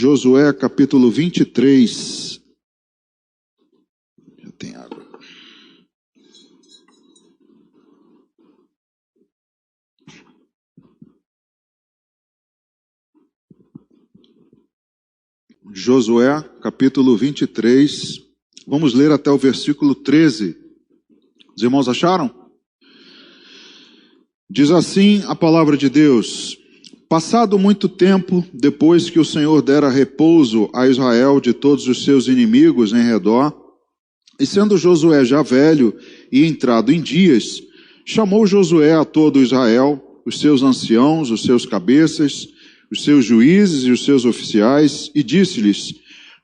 Josué capítulo 23. Já tem água. Josué capítulo 23. Vamos ler até o versículo 13. Os irmãos acharam? Diz assim a palavra de Deus: Passado muito tempo, depois que o Senhor dera repouso a Israel de todos os seus inimigos em redor, e sendo Josué já velho e entrado em dias, chamou Josué a todo Israel, os seus anciãos, os seus cabeças, os seus juízes e os seus oficiais, e disse-lhes: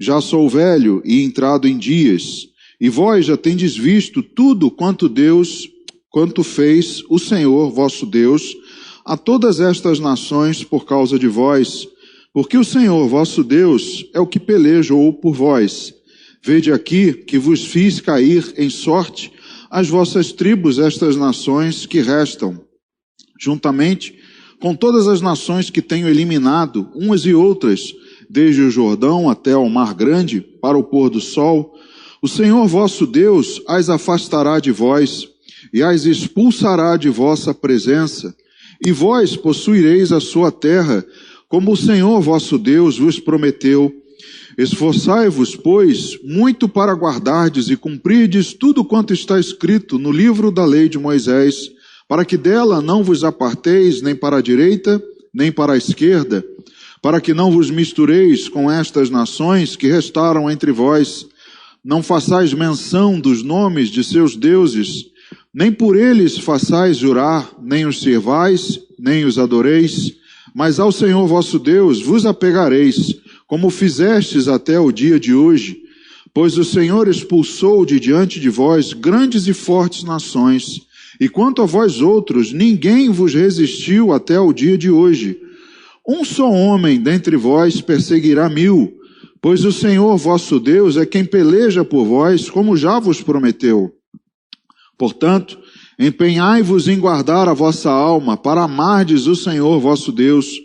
Já sou velho e entrado em dias, e vós já tendes visto tudo quanto fez o Senhor vosso Deus a todas estas nações por causa de vós, porque o Senhor vosso Deus é o que pelejou por vós. Vede aqui que vos fiz cair em sorte as vossas tribos, estas nações que restam, juntamente com todas as nações que tenho eliminado, umas e outras, desde o Jordão até ao Mar Grande, para o pôr do sol. O Senhor vosso Deus as afastará de vós, e as expulsará de vossa presença, e vós possuireis a sua terra, como o Senhor vosso Deus vos prometeu. Esforçai-vos, pois, muito para guardardes e cumprirdes tudo quanto está escrito no livro da lei de Moisés, para que dela não vos aparteis nem para a direita, nem para a esquerda, para que não vos mistureis com estas nações que restaram entre vós. Não façais menção dos nomes de seus deuses, nem por eles façais jurar, nem os servais, nem os adoreis, mas ao Senhor vosso Deus vos apegareis, como fizestes até o dia de hoje, pois o Senhor expulsou de diante de vós grandes e fortes nações, e quanto a vós outros, ninguém vos resistiu até o dia de hoje. Um só homem dentre vós perseguirá 1000, pois o Senhor vosso Deus é quem peleja por vós, como já vos prometeu. Portanto, empenhai-vos em guardar a vossa alma, para amardes o Senhor vosso Deus,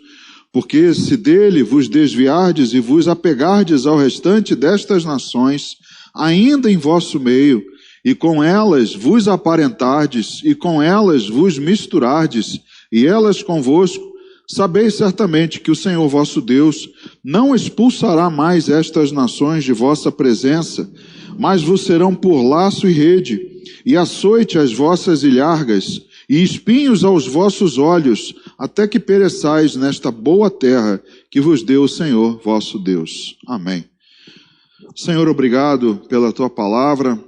porque se dele vos desviardes e vos apegardes ao restante destas nações, ainda em vosso meio, e com elas vos aparentardes, e com elas vos misturardes, e elas convosco, sabeis certamente que o Senhor vosso Deus não expulsará mais estas nações de vossa presença, mas vos serão por laço e rede, e açoite as vossas ilhargas, e espinhos aos vossos olhos, até que pereçais nesta boa terra que vos deu o Senhor vosso Deus. Amém. Senhor, obrigado pela tua palavra,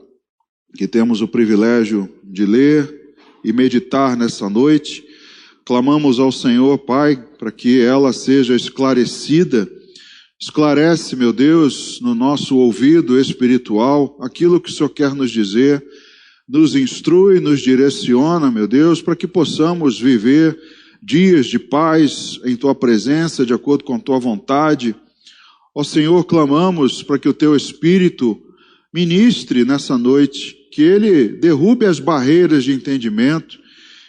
que temos o privilégio de ler e meditar nessa noite. Clamamos ao Senhor, Pai, para que ela seja esclarecida. Esclarece, meu Deus, no nosso ouvido espiritual, aquilo que o Senhor quer nos dizer. Nos instrui, nos direciona, meu Deus, para que possamos viver dias de paz em Tua presença, de acordo com Tua vontade. Ó Senhor, clamamos para que o Teu Espírito ministre nessa noite, que Ele derrube as barreiras de entendimento,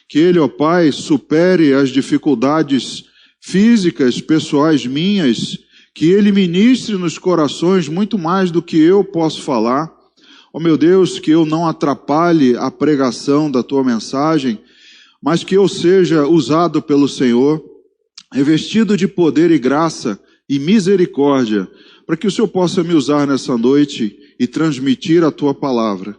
que Ele, ó Pai, supere as dificuldades físicas, pessoais minhas, que Ele ministre nos corações muito mais do que eu posso falar. Ó meu Deus, que eu não atrapalhe a pregação da Tua mensagem, mas que eu seja usado pelo Senhor, revestido de poder e graça e misericórdia, para que o Senhor possa me usar nessa noite e transmitir a Tua palavra.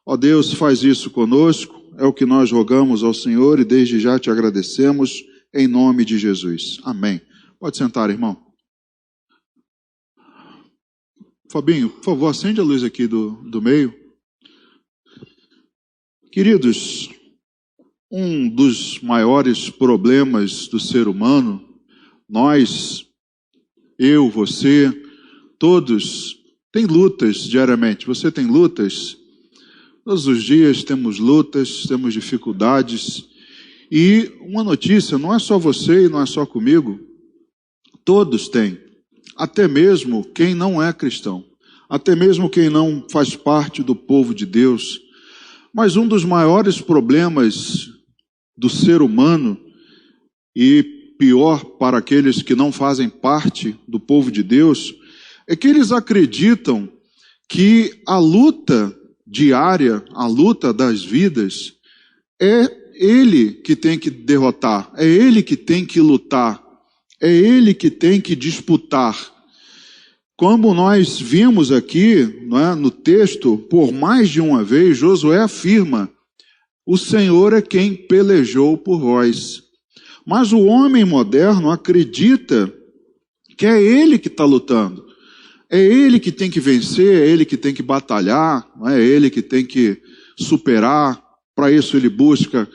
Ó Deus, faz isso conosco, é o que nós rogamos ao Senhor e desde já te agradecemos, em nome de Jesus. Amém. Pode sentar, irmão. Fabinho, por favor, acende a luz aqui do meio. Queridos, um dos maiores problemas do ser humano, nós, eu, você, todos, tem lutas diariamente. Você tem lutas? Todos os dias temos lutas, temos dificuldades. E uma notícia, não é só você e não é só comigo, todos têm. Até mesmo quem não é cristão, até mesmo quem não faz parte do povo de Deus. Mas um dos maiores problemas do ser humano, e pior para aqueles que não fazem parte do povo de Deus, é que eles acreditam que a luta diária, a luta das vidas, é ele que tem que derrotar, é ele que tem que lutar, é ele que tem que disputar. Como nós vimos aqui, não é, no texto, por mais de uma vez, Josué afirma: o Senhor é quem pelejou por vós. Mas o homem moderno acredita que é ele que está lutando. É ele que tem que vencer, é ele que tem que batalhar, não é ele que tem que superar. Para isso ele busca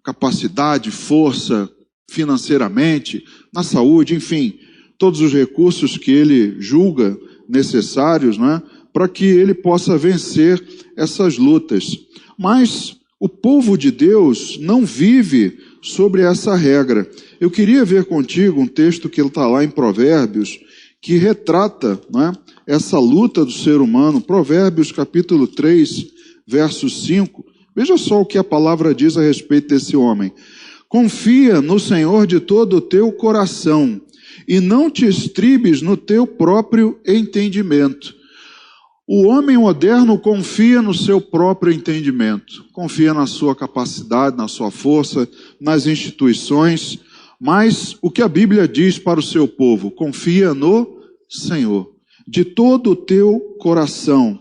capacidade, força, financeiramente, na saúde, enfim, todos os recursos que ele julga necessários, não é, para que ele possa vencer essas lutas. Mas o povo de Deus não vive sobre essa regra. Eu queria ver contigo um texto que está lá em Provérbios, que retrata, não é, essa luta do ser humano. Provérbios capítulo 3, verso 5. Veja só o que a palavra diz a respeito desse homem. Confia no Senhor de todo o teu coração e não te estribes no teu próprio entendimento. O homem moderno confia no seu próprio entendimento, confia na sua capacidade, na sua força, nas instituições, mas o que a Bíblia diz para o seu povo? Confia no Senhor, de todo o teu coração,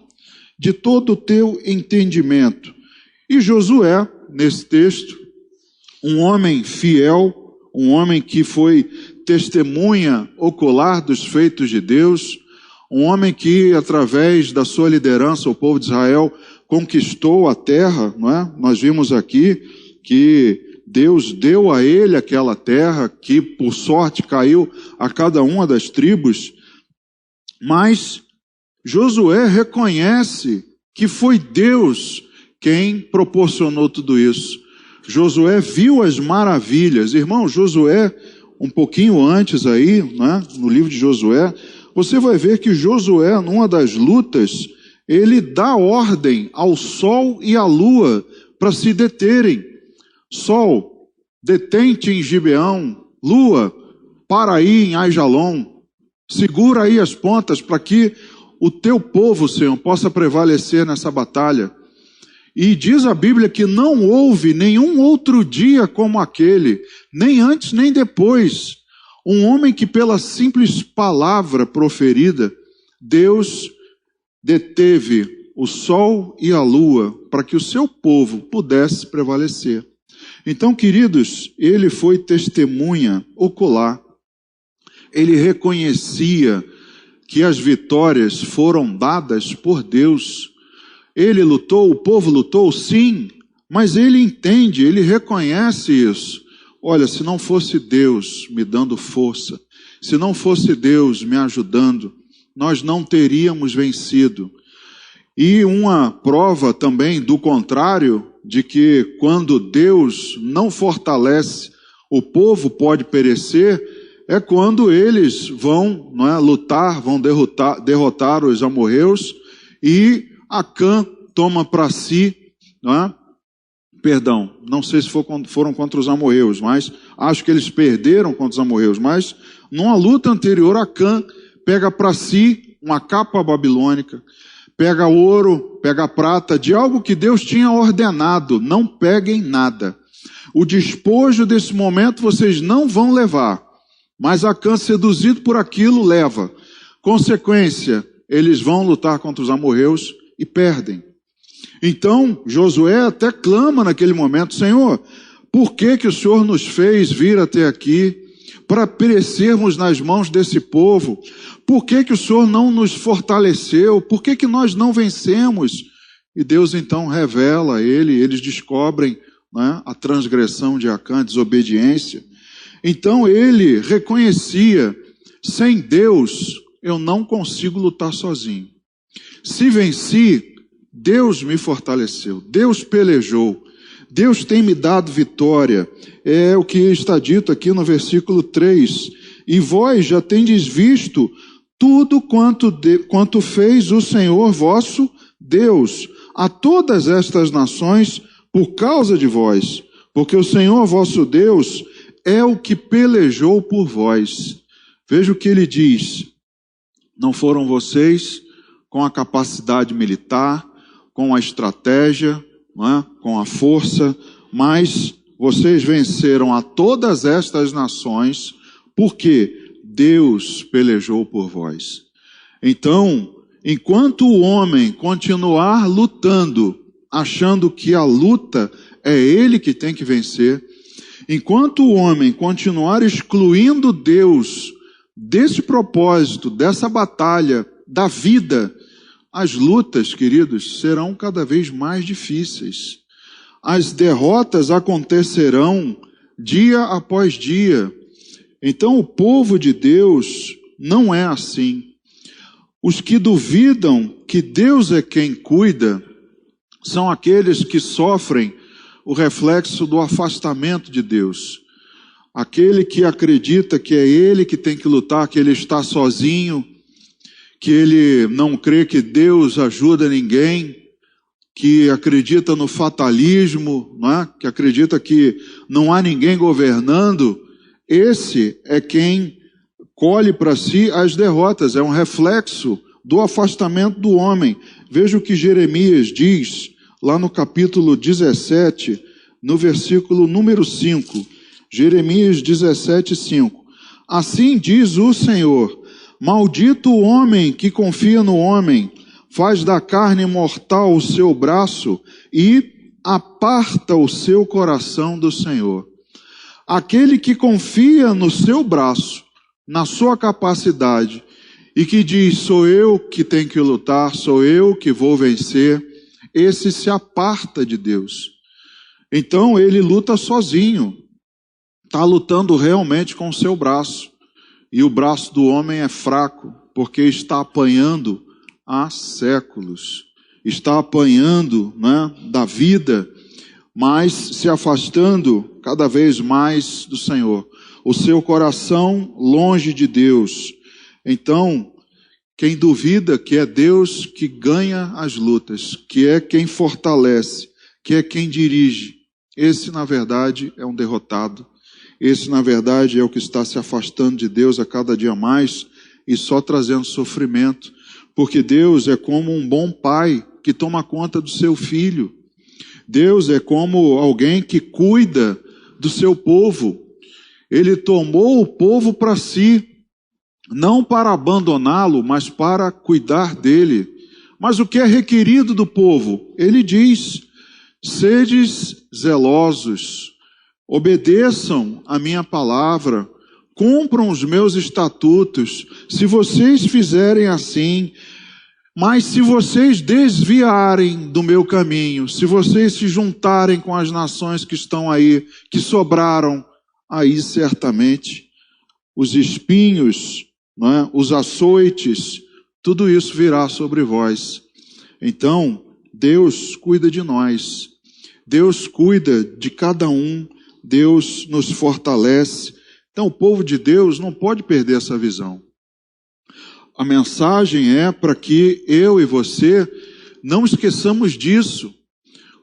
de todo o teu entendimento. E Josué, nesse texto, um homem fiel, um homem que foi testemunha ocular dos feitos de Deus, um homem que, através da sua liderança, o povo de Israel conquistou a terra, não é? Nós vimos aqui que Deus deu a ele aquela terra, que por sorte caiu a cada uma das tribos, mas Josué reconhece que foi Deus quem proporcionou tudo isso. Josué viu as maravilhas. Irmão, Josué, um pouquinho antes aí, né, no livro de Josué, você vai ver que Josué, numa das lutas, ele dá ordem ao sol e à lua para se deterem. Sol, detente em Gibeão. Lua, para aí em Aijalon. Segura aí as pontas para que o teu povo, Senhor, possa prevalecer nessa batalha. E diz a Bíblia que não houve nenhum outro dia como aquele, nem antes nem depois. Um homem que pela simples palavra proferida, Deus deteve o sol e a lua para que o seu povo pudesse prevalecer. Então, queridos, ele foi testemunha ocular. Ele reconhecia que as vitórias foram dadas por Deus. Ele lutou, o povo lutou, sim, mas ele entende, ele reconhece isso. Olha, se não fosse Deus me dando força, se não fosse Deus me ajudando, nós não teríamos vencido. E uma prova também do contrário, de que quando Deus não fortalece, o povo pode perecer, é quando eles vão, não é, lutar, vão derrotar os amorreus, e Acã toma para si, não é? Perdão, não sei se foram contra os amorreus, mas acho que eles perderam contra os amorreus, mas numa luta anterior, Acã pega para si uma capa babilônica, pega ouro, pega prata, de algo que Deus tinha ordenado, não peguem nada. O despojo desse momento vocês não vão levar, mas Acã, seduzido por aquilo, leva. Consequência, eles vão lutar contra os amorreus e perdem. Então, Josué até clama naquele momento: Senhor, por que o Senhor nos fez vir até aqui para perecermos nas mãos desse povo? Por que o Senhor não nos fortaleceu? Por que nós não vencemos? E Deus então revela a eles descobrem, né, a transgressão de Acã, a desobediência. Então ele reconhecia: sem Deus eu não consigo lutar sozinho. Se venci, Deus me fortaleceu, Deus pelejou, Deus tem me dado vitória. É o que está dito aqui no versículo 3. E vós já tendes visto tudo quanto fez o Senhor vosso Deus a todas estas nações por causa de vós. Porque o Senhor vosso Deus é o que pelejou por vós. Veja o que ele diz. Não foram vocês com a capacidade militar, com a estratégia, não é? Com a força, mas vocês venceram a todas estas nações, porque Deus pelejou por vós. Então, enquanto o homem continuar lutando, achando que a luta é ele que tem que vencer, enquanto o homem continuar excluindo Deus desse propósito, dessa batalha, da vida, as lutas, queridos, serão cada vez mais difíceis. As derrotas acontecerão dia após dia. Então o povo de Deus não é assim. Os que duvidam que Deus é quem cuida são aqueles que sofrem o reflexo do afastamento de Deus. Aquele que acredita que é ele que tem que lutar, que ele está sozinho, que ele não crê que Deus ajuda ninguém, que acredita no fatalismo, não é? Que acredita que não há ninguém governando, esse é quem colhe para si as derrotas, é um reflexo do afastamento do homem. Veja o que Jeremias diz lá no capítulo 17, no versículo número 5. Jeremias 17, 5. Assim diz o Senhor: maldito o homem que confia no homem, faz da carne mortal o seu braço e aparta o seu coração do Senhor. Aquele que confia no seu braço, na sua capacidade, e que diz, sou eu que tenho que lutar, sou eu que vou vencer, esse se aparta de Deus. Então ele luta sozinho, está lutando realmente com o seu braço. E o braço do homem é fraco, porque está apanhando há séculos. Está apanhando, né, da vida, mas se afastando cada vez mais do Senhor. O seu coração longe de Deus. Então, quem duvida que é Deus que ganha as lutas, que é quem fortalece, que é quem dirige, esse na verdade é um derrotado. Esse, na verdade, é o que está se afastando de Deus a cada dia mais e só trazendo sofrimento. Porque Deus é como um bom pai que toma conta do seu filho. Deus é como alguém que cuida do seu povo. Ele tomou o povo para si, não para abandoná-lo, mas para cuidar dele. Mas o que é requerido do povo? Ele diz, sedes zelosos, obedeçam a minha palavra, cumpram os meus estatutos, se vocês fizerem assim, mas se vocês desviarem do meu caminho, se vocês se juntarem com as nações que estão aí, que sobraram, aí certamente os espinhos, não é? Os açoites, tudo isso virá sobre vós. Então, Deus cuida de nós, Deus cuida de cada um, Deus nos fortalece. Então o povo de Deus não pode perder essa visão. A mensagem é para que eu e você não esqueçamos disso,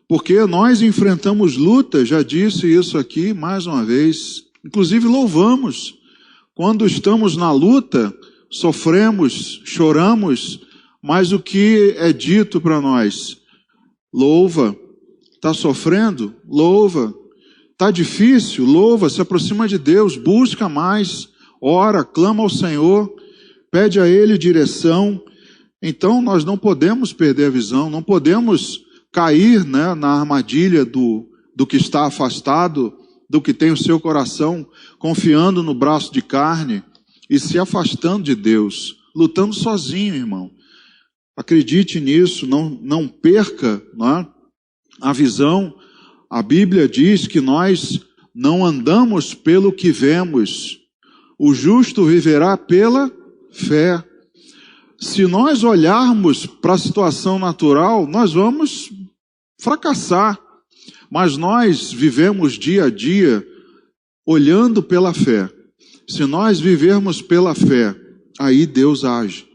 porque nós enfrentamos lutas, já disse isso aqui mais uma vez, inclusive louvamos. Quando estamos na luta, sofremos, choramos, mas o que é dito para nós? Louva. Está sofrendo? Louva. Está difícil? Louva, se aproxima de Deus, busca mais, ora, clama ao Senhor, pede a Ele direção. Então nós não podemos perder a visão, não podemos cair, né, na armadilha do que está afastado, do que tem o seu coração confiando no braço de carne e se afastando de Deus, lutando sozinho, irmão. Acredite nisso, não perca, não é, a visão. A Bíblia diz que nós não andamos pelo que vemos. O justo viverá pela fé. Se nós olharmos para a situação natural, nós vamos fracassar. Mas nós vivemos dia a dia olhando pela fé. Se nós vivermos pela fé, aí Deus age.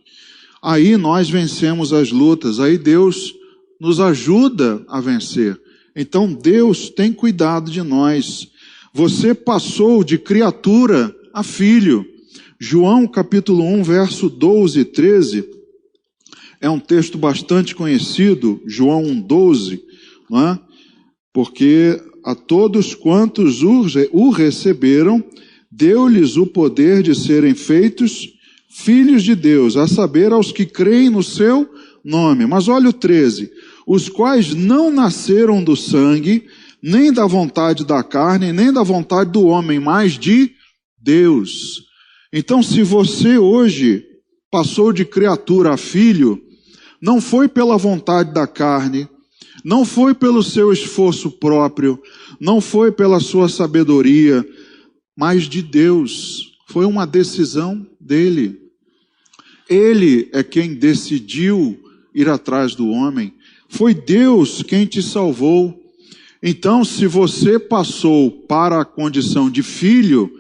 Aí nós vencemos as lutas, aí Deus nos ajuda a vencer. Então Deus tem cuidado de nós. Você passou de criatura a filho. João capítulo 1, verso 12 e 13, é um texto bastante conhecido, João 1,12, não é? Porque a todos quantos o receberam, deu-lhes o poder de serem feitos filhos de Deus, a saber, aos que creem no seu nome. Mas olha o 13, os quais não nasceram do sangue, nem da vontade da carne, nem da vontade do homem, mas de Deus. Então, se você hoje passou de criatura a filho, não foi pela vontade da carne, não foi pelo seu esforço próprio, não foi pela sua sabedoria, mas de Deus. Foi uma decisão dele. Ele é quem decidiu ir atrás do homem. Foi Deus quem te salvou. Então, se você passou para a condição de filho,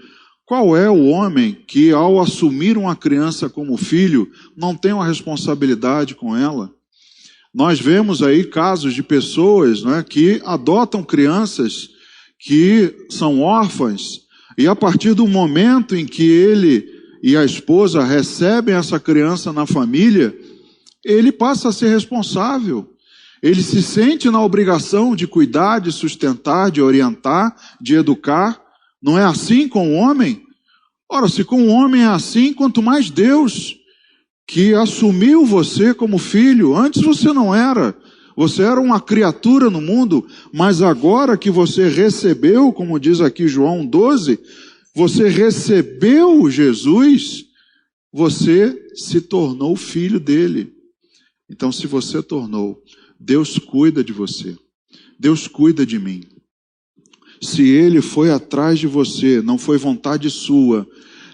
qual é o homem que, ao assumir uma criança como filho, não tem uma responsabilidade com ela? Nós vemos aí casos de pessoas, né, que adotam crianças que são órfãs, e a partir do momento em que ele e a esposa recebem essa criança na família, ele passa a ser responsável. Ele se sente na obrigação de cuidar, de sustentar, de orientar, de educar. Não é assim com o homem? Ora, se com o homem é assim, quanto mais Deus, que assumiu você como filho. Antes você não era. Você era uma criatura no mundo, mas agora que você recebeu, como diz aqui João 12, você recebeu Jesus, você se tornou filho dele. Então, se você tornou, Deus cuida de você. Deus cuida de mim. Se ele foi atrás de você, não foi vontade sua,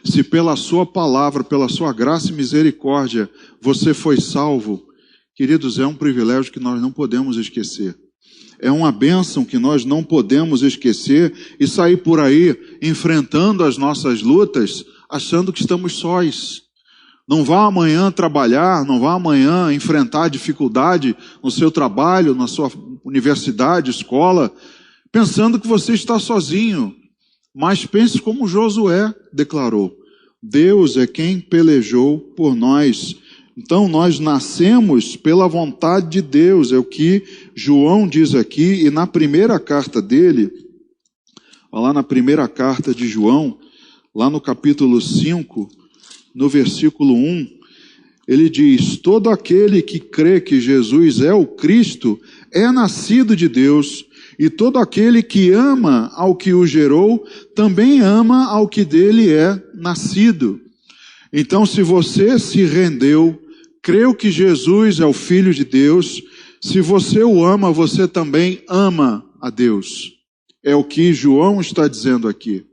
se pela sua palavra, pela sua graça e misericórdia, você foi salvo, queridos, é um privilégio que nós não podemos esquecer. É uma bênção que nós não podemos esquecer e sair por aí enfrentando as nossas lutas, achando que estamos sós. Não vá amanhã trabalhar, não vá amanhã enfrentar dificuldade no seu trabalho, na sua universidade, escola, pensando que você está sozinho. Mas pense como Josué declarou: Deus é quem pelejou por nós. Então nós nascemos pela vontade de Deus, é o que João diz aqui, e na primeira carta dele, lá na primeira carta de João, lá no capítulo 5, no versículo 1, ele diz: todo aquele que crê que Jesus é o Cristo é nascido de Deus, e todo aquele que ama ao que o gerou, também ama ao que dele é nascido. Então, se você se rendeu, creu que Jesus é o Filho de Deus, se você o ama, você também ama a Deus. É o que João está dizendo aqui.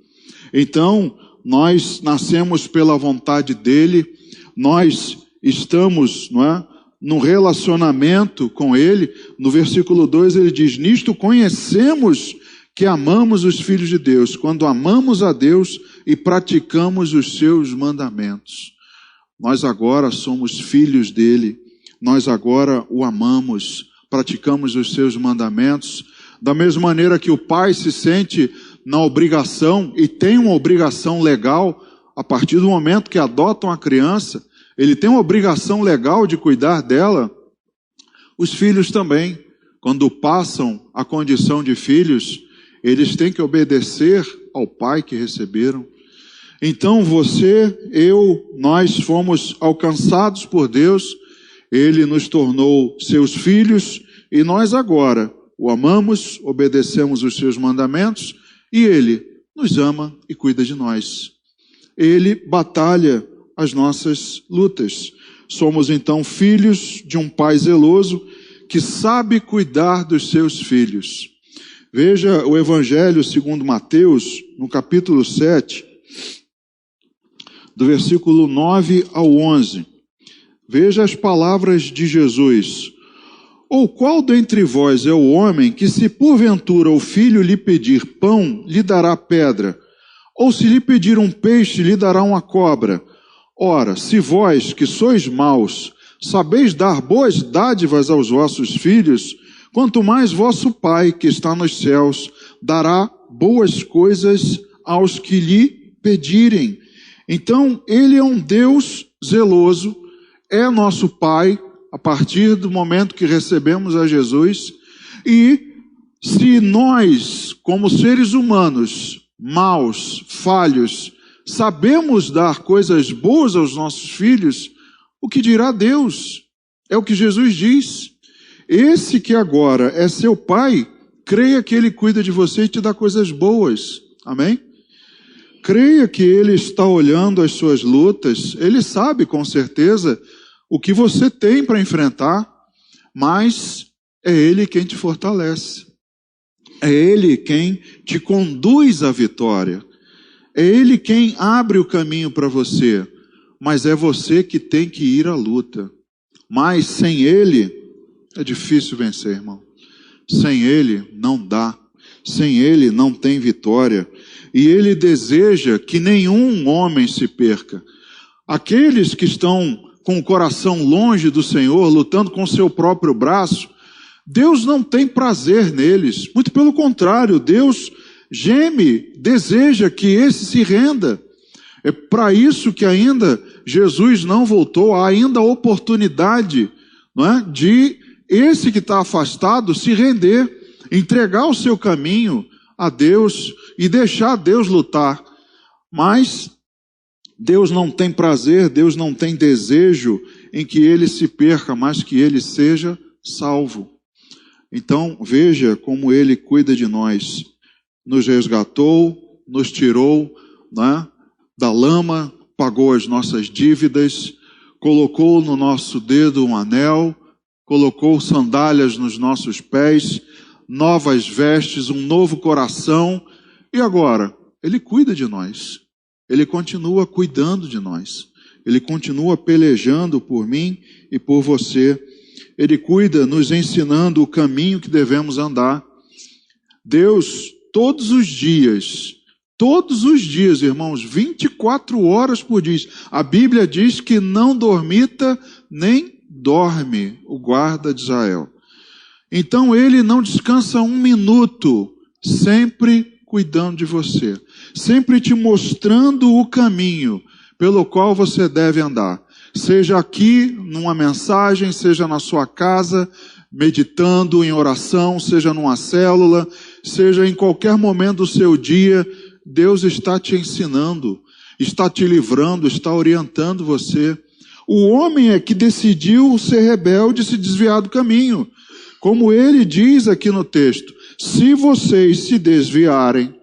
Então, nós nascemos pela vontade dele, nós estamos, não é, num relacionamento com ele. No versículo 2 ele diz: nisto conhecemos que amamos os filhos de Deus, quando amamos a Deus e praticamos os seus mandamentos. Nós agora somos filhos dele, nós agora o amamos, praticamos os seus mandamentos, da mesma maneira que o pai se sente na obrigação, e tem uma obrigação legal, a partir do momento que adota uma criança, ele tem uma obrigação legal de cuidar dela. Os filhos também, quando passam a condição de filhos, eles têm que obedecer ao pai que receberam. Então você, eu, nós fomos alcançados por Deus, ele nos tornou seus filhos, e nós agora o amamos, obedecemos os seus mandamentos, e ele nos ama e cuida de nós. Ele batalha as nossas lutas. Somos então filhos de um pai zeloso que sabe cuidar dos seus filhos. Veja o Evangelho segundo Mateus, no capítulo 7, do versículo 9 ao 11. Veja as palavras de Jesus. Ou qual dentre vós é o homem que, se porventura o filho lhe pedir pão, lhe dará pedra? Ou se lhe pedir um peixe, lhe dará uma cobra? Ora, se vós, que sois maus, sabeis dar boas dádivas aos vossos filhos, quanto mais vosso Pai, que está nos céus, dará boas coisas aos que lhe pedirem. Então, ele é um Deus zeloso, é nosso Pai, a partir do momento que recebemos a Jesus, e se nós, como seres humanos, maus, falhos, sabemos dar coisas boas aos nossos filhos, o que dirá Deus? É o que Jesus diz. Esse que agora é seu Pai, creia que Ele cuida de você e te dá coisas boas. Amém? Creia que Ele está olhando as suas lutas, Ele sabe com certeza o que você tem para enfrentar, mas é Ele quem te fortalece. É Ele quem te conduz à vitória. É Ele quem abre o caminho para você, mas é você que tem que ir à luta. Mas sem Ele, é difícil vencer, irmão. Sem Ele não dá. Sem Ele não tem vitória. E Ele deseja que nenhum homem se perca. Aqueles que estão com o coração longe do Senhor, lutando com o seu próprio braço, Deus não tem prazer neles. Muito pelo contrário, Deus geme, deseja que esse se renda. É para isso que ainda Jesus não voltou. Há ainda a oportunidade, não é, de esse que está afastado se render, entregar o seu caminho a Deus e deixar Deus lutar. Mas Deus não tem prazer, Deus não tem desejo em que ele se perca, mas que ele seja salvo. Então veja como ele cuida de nós. Nos resgatou, nos tirou, né, da lama, pagou as nossas dívidas, colocou no nosso dedo um anel, colocou sandálias nos nossos pés, novas vestes, um novo coração. E agora? Ele cuida de nós. Ele continua cuidando de nós. Ele continua pelejando por mim e por você. Ele cuida, nos ensinando o caminho que devemos andar. Deus, todos os dias, irmãos, 24 horas por dia. A Bíblia diz que não dormita nem dorme o guarda de Israel. Então ele não descansa um minuto, sempre cuidando de você, sempre te mostrando o caminho pelo qual você deve andar. Seja aqui numa mensagem, seja na sua casa, meditando em oração, seja numa célula, seja em qualquer momento do seu dia, Deus está te ensinando, está te livrando, está orientando você. O homem é que decidiu ser rebelde e se desviar do caminho. Como ele diz aqui no texto, se vocês se desviarem,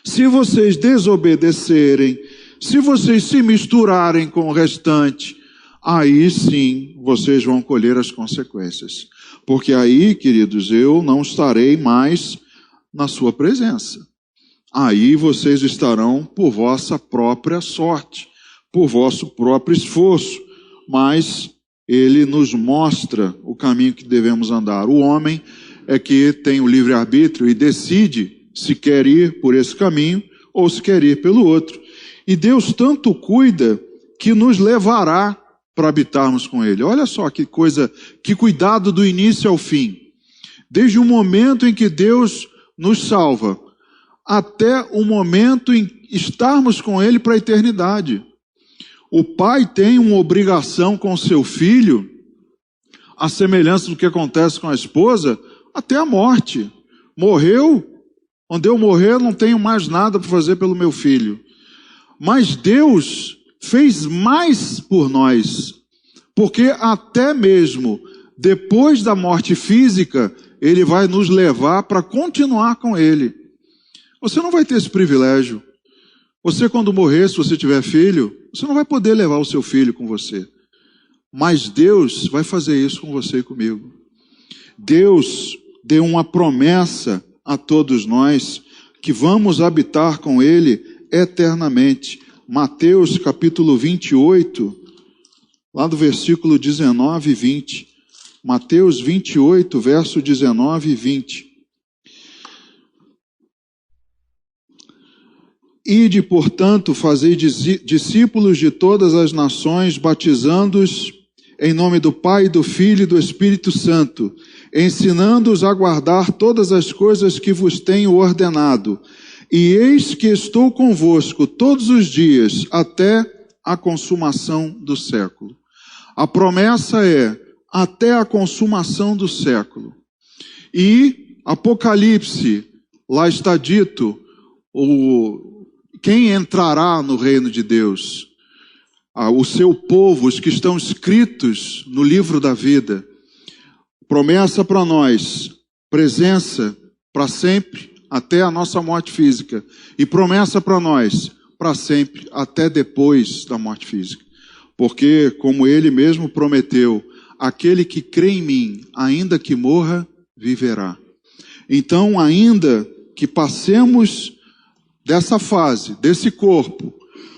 se vocês desobedecerem, se vocês se misturarem com o restante, aí sim vocês vão colher as consequências. Porque aí, queridos, eu não estarei mais na sua presença. Aí vocês estarão por vossa própria sorte, por vosso próprio esforço. Mas ele nos mostra o caminho que devemos andar. O homem é que tem o livre-arbítrio e decide se quer ir por esse caminho ou se quer ir pelo outro. E Deus tanto cuida que nos levará para habitarmos com Ele. Olha só que coisa, que cuidado do início ao fim. Desde o momento em que Deus nos salva, até o momento em estarmos com Ele para a eternidade. O pai tem uma obrigação com seu filho, a semelhança do que acontece com a esposa, até a morte. Morreu, onde eu morrer, não tenho mais nada para fazer pelo meu filho. Mas Deus fez mais por nós, porque até mesmo depois da morte física, Ele vai nos levar para continuar com Ele. Você não vai ter esse privilégio. Você, quando morrer, se você tiver filho, você não vai poder levar o seu filho com você. Mas Deus vai fazer isso com você e comigo. Deus deu uma promessa a todos nós que vamos habitar com Ele eternamente. Mateus capítulo 28, lá do versículo 19 e 20. Mateus 28, verso 19 e 20. Ide, portanto, fazei discípulos de todas as nações, batizando-os em nome do Pai, do Filho e do Espírito Santo, ensinando-os a guardar todas as coisas que vos tenho ordenado. E eis que estou convosco todos os dias, até a consumação do século. A promessa é até a consumação do século. E Apocalipse, lá está dito, quem entrará no reino de Deus? O seu povo, os que estão escritos no livro da vida. Promessa para nós, presença para sempre, até a nossa morte física. E promessa para nós, para sempre, até depois da morte física. Porque, como ele mesmo prometeu, aquele que crê em mim, ainda que morra, viverá. Então, ainda que passemos dessa fase, desse corpo,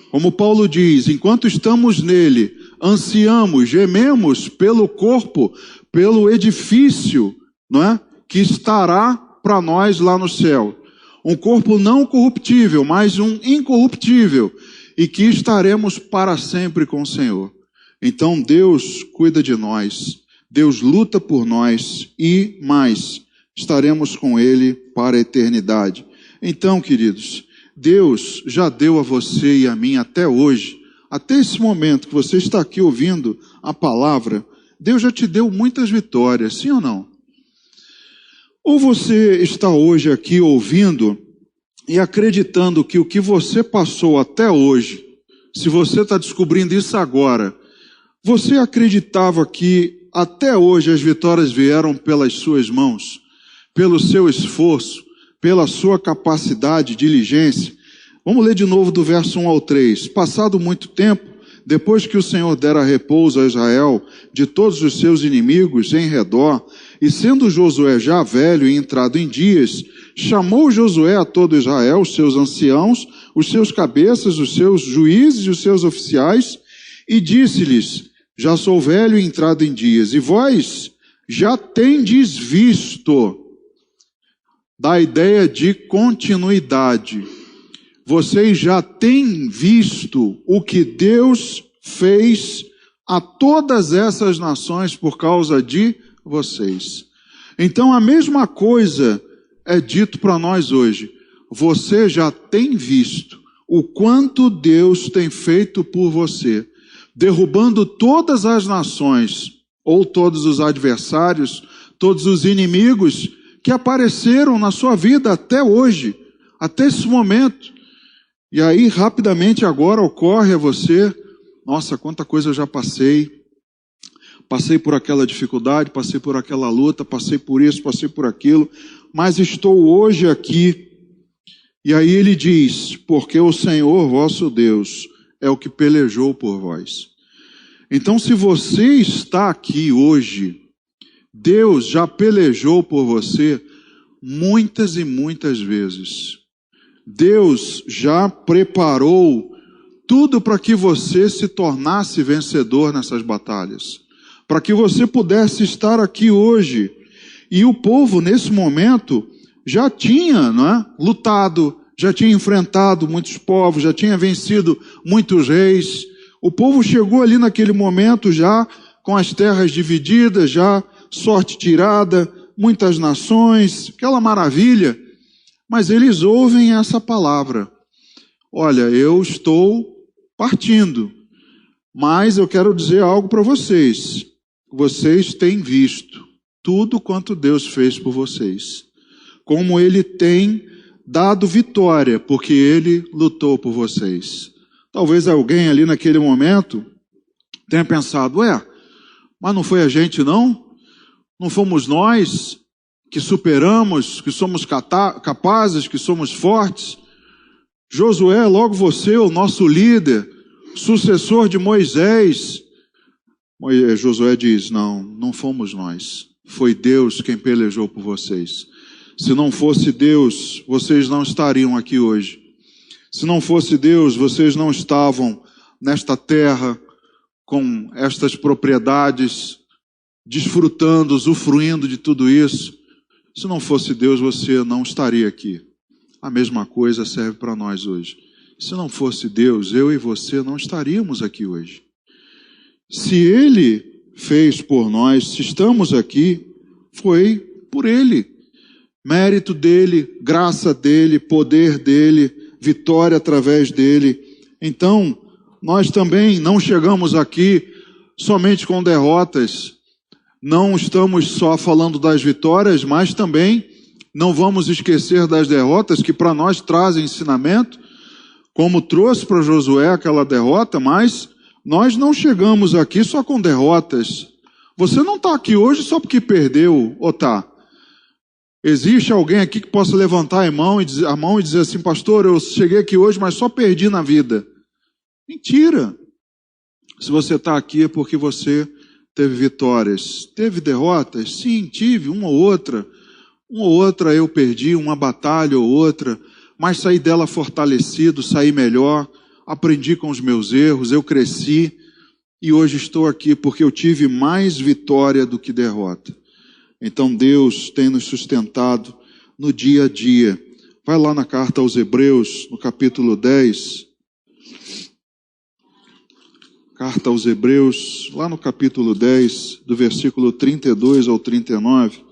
como Paulo diz, enquanto estamos nele, ansiamos, gememos pelo corpo, pelo edifício, não é? Que estará para nós lá no céu. Um corpo não corruptível, mas um incorruptível, e que estaremos para sempre com o Senhor. Então Deus cuida de nós, Deus luta por nós e mais, estaremos com Ele para a eternidade. Então, queridos, Deus já deu a você e a mim até hoje, até esse momento que você está aqui ouvindo a palavra, Deus já te deu muitas vitórias, sim ou não? Ou você está hoje aqui ouvindo e acreditando que o que você passou até hoje, se você está descobrindo isso agora, você acreditava que até hoje as vitórias vieram pelas suas mãos, pelo seu esforço, pela sua capacidade, diligência? Vamos ler de novo do verso 1 ao 3. Passado muito tempo, depois que o Senhor dera repouso a Israel de todos os seus inimigos em redor, e sendo Josué já velho e entrado em dias, chamou Josué a todo Israel, os seus anciãos, os seus cabeças, os seus juízes e os seus oficiais, e disse-lhes: já sou velho e entrado em dias, e vós já tendes visto. Da ideia de continuidade. Vocês já têm visto o que Deus fez a todas essas nações por causa de vocês. Então a mesma coisa é dito para nós hoje. Você já tem visto o quanto Deus tem feito por você, derrubando todas as nações, ou todos os adversários, todos os inimigos que apareceram na sua vida até hoje, até esse momento. E aí, rapidamente agora ocorre a você, nossa, quanta coisa eu já passei. Passei por aquela dificuldade, passei por aquela luta, passei por isso, passei por aquilo, mas estou hoje aqui. E aí ele diz, porque o Senhor vosso Deus é o que pelejou por vós. Então, se você está aqui hoje, Deus já pelejou por você muitas e muitas vezes. Deus já preparou tudo para que você se tornasse vencedor nessas batalhas. Para que você pudesse estar aqui hoje. E o povo, nesse momento, já tinha, lutado, já tinha enfrentado muitos povos, já tinha vencido muitos reis. O povo chegou ali naquele momento já com as terras divididas, já sorte tirada, muitas nações, aquela maravilha. Mas eles ouvem essa palavra. Olha, eu estou partindo, mas eu quero dizer algo para vocês. Vocês têm visto tudo quanto Deus fez por vocês. Como Ele tem dado vitória, porque Ele lutou por vocês. Talvez alguém ali naquele momento tenha pensado, mas não foi a gente não? Não fomos nós que superamos, que somos capazes, que somos fortes? Josué, logo você, o nosso líder, sucessor de Moisés. Josué diz, não fomos nós. Foi Deus quem pelejou por vocês. Se não fosse Deus, vocês não estariam aqui hoje. Se não fosse Deus, vocês não estavam nesta terra, com estas propriedades, desfrutando, usufruindo de tudo isso. Se não fosse Deus, você não estaria aqui. A mesma coisa serve para nós hoje. Se não fosse Deus, eu e você não estaríamos aqui hoje. Se Ele fez por nós, se estamos aqui, Foi por Ele. Mérito dele, graça dele, poder dele, vitória através dele. Então, nós também não chegamos aqui somente com derrotas. Não estamos só falando das vitórias, mas também não vamos esquecer das derrotas que para nós trazem ensinamento, como trouxe para Josué aquela derrota, mas nós não chegamos aqui só com derrotas. Você não está aqui hoje só porque perdeu, ou está? Existe alguém aqui que possa levantar a mão e dizer assim, pastor, eu cheguei aqui hoje, mas só perdi na vida. Mentira. Se você está aqui é porque você teve vitórias. Teve derrotas? Sim, tive, uma ou outra. Uma ou outra eu perdi, uma batalha ou outra, mas saí dela fortalecido, saí melhor, aprendi com os meus erros, eu cresci e hoje estou aqui porque eu tive mais vitória do que derrota. Então Deus tem nos sustentado no dia a dia. Vai lá na carta aos Hebreus, no capítulo 10. Carta aos Hebreus, lá no capítulo 10, do versículo 32 ao 39.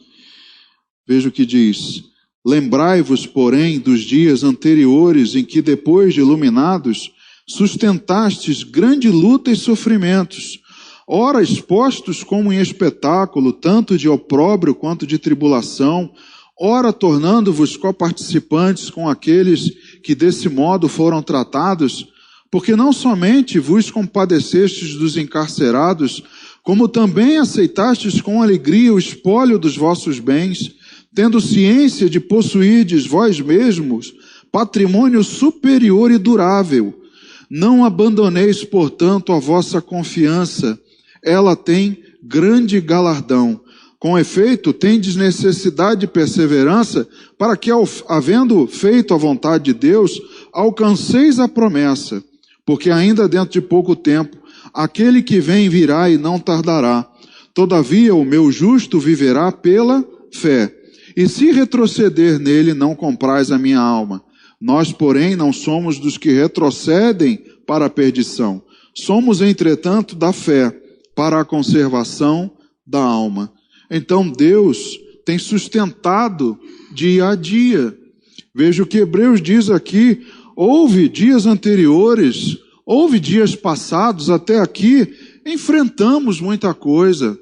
Veja o que diz. Lembrai-vos, porém, dos dias anteriores em que, depois de iluminados, sustentastes grande luta e sofrimentos, ora expostos como em espetáculo, tanto de opróbrio quanto de tribulação, ora tornando-vos coparticipantes com aqueles que desse modo foram tratados, porque não somente vos compadecestes dos encarcerados, como também aceitastes com alegria o espólio dos vossos bens, tendo ciência de possuirdes vós mesmos patrimônio superior e durável. Não abandoneis, portanto, a vossa confiança, ela tem grande galardão. Com efeito, tendes necessidade de perseverança, para que, havendo feito a vontade de Deus, alcanceis a promessa. Porque ainda dentro de pouco tempo, aquele que vem virá e não tardará. Todavia, o meu justo viverá pela fé. E se retroceder nele, não comprais a minha alma. Nós, porém, não somos dos que retrocedem para a perdição. Somos, entretanto, da fé, para a conservação da alma. Então, Deus tem sustentado dia a dia. Veja o que Hebreus diz aqui. Houve dias anteriores, houve dias passados, até aqui, enfrentamos muita coisa.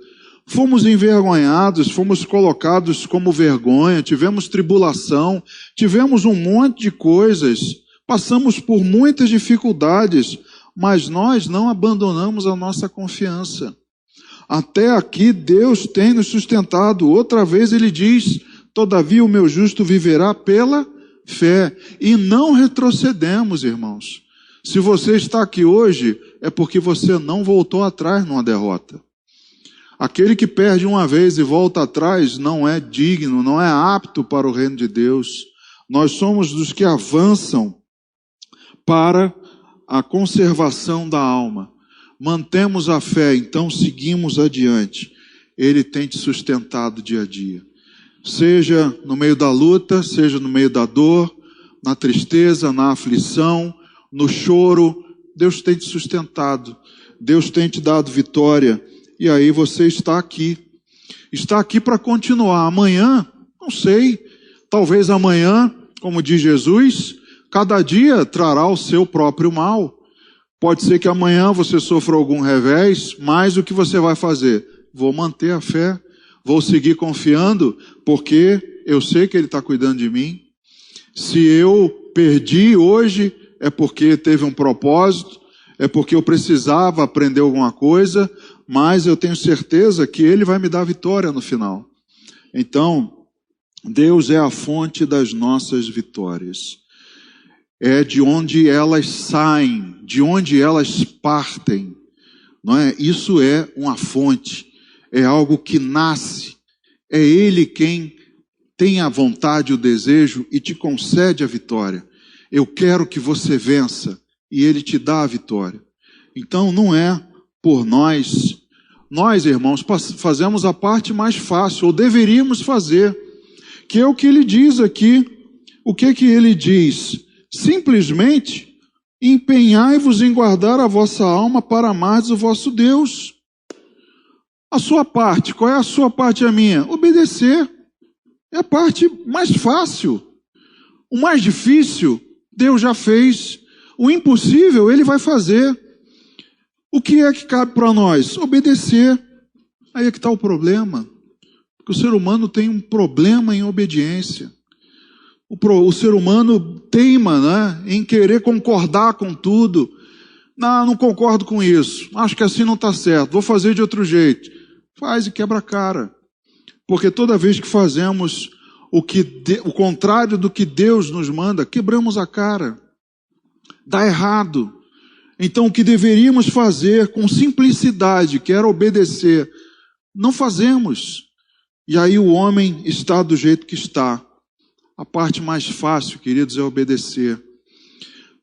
Fomos envergonhados, fomos colocados como vergonha, tivemos tribulação, tivemos um monte de coisas, passamos por muitas dificuldades, mas nós não abandonamos a nossa confiança. Até aqui Deus tem nos sustentado. Outra vez ele diz, todavia o meu justo viverá pela fé. E não retrocedemos, irmãos. Se você está aqui hoje, é porque você não voltou atrás numa derrota. Aquele que perde uma vez e volta atrás não é digno, não é apto para o reino de Deus. Nós somos dos que avançam para a conservação da alma. Mantemos a fé, então seguimos adiante. Ele tem te sustentado dia a dia. Seja no meio da luta, seja no meio da dor, na tristeza, na aflição, no choro, Deus tem te sustentado. Deus tem te dado vitória. E aí você está aqui. Está aqui para continuar. Amanhã, não sei, talvez amanhã, como diz Jesus, cada dia trará o seu próprio mal. Pode ser que amanhã você sofra algum revés, mas o que você vai fazer? Vou manter a fé, vou seguir confiando, porque eu sei que Ele está cuidando de mim. Se eu perdi hoje, é porque teve um propósito, é porque eu precisava aprender alguma coisa, mas eu tenho certeza que Ele vai me dar vitória no final. Então, Deus é a fonte das nossas vitórias. É de onde elas saem, de onde elas partem. Não é? Isso é uma fonte, é algo que nasce. É Ele quem tem a vontade, o desejo e te concede a vitória. Eu quero que você vença e Ele te dá a vitória. Então não é por nós. Nós, irmãos, fazemos a parte mais fácil, ou deveríamos fazer, que é o que ele diz aqui. O que ele diz? Simplesmente, empenhai-vos em guardar a vossa alma para amardes o vosso Deus. A sua parte, qual é a sua parte e a minha? Obedecer. É a parte mais fácil. O mais difícil, Deus já fez. O impossível, Ele vai fazer. O que é que cabe para nós? Obedecer. Aí é que está o problema. Porque o ser humano tem um problema em obediência. O ser humano teima, né, em querer concordar com tudo. Não concordo com isso. Acho que assim não está certo. Vou fazer de outro jeito. Faz e quebra a cara. Porque toda vez que fazemos o contrário do que Deus nos manda, quebramos a cara. Dá errado. Então o que deveríamos fazer com simplicidade, que era obedecer, não fazemos. E aí o homem está do jeito que está. A parte mais fácil, queridos, é obedecer.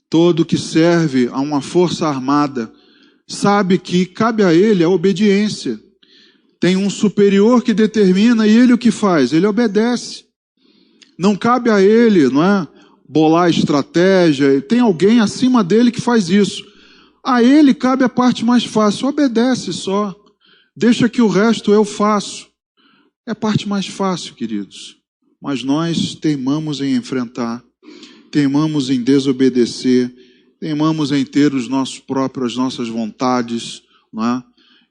Todo que serve a uma força armada sabe que cabe a ele a obediência. Tem um superior que determina e ele o que faz? Ele obedece. Não cabe a ele, não é, bolar estratégia. Tem alguém acima dele que faz isso. A ele cabe a parte mais fácil. Obedece só. Deixa que o resto eu faço. É a parte mais fácil, queridos. Mas nós teimamos em enfrentar. Teimamos em desobedecer. Teimamos em ter as nossas vontades, não é?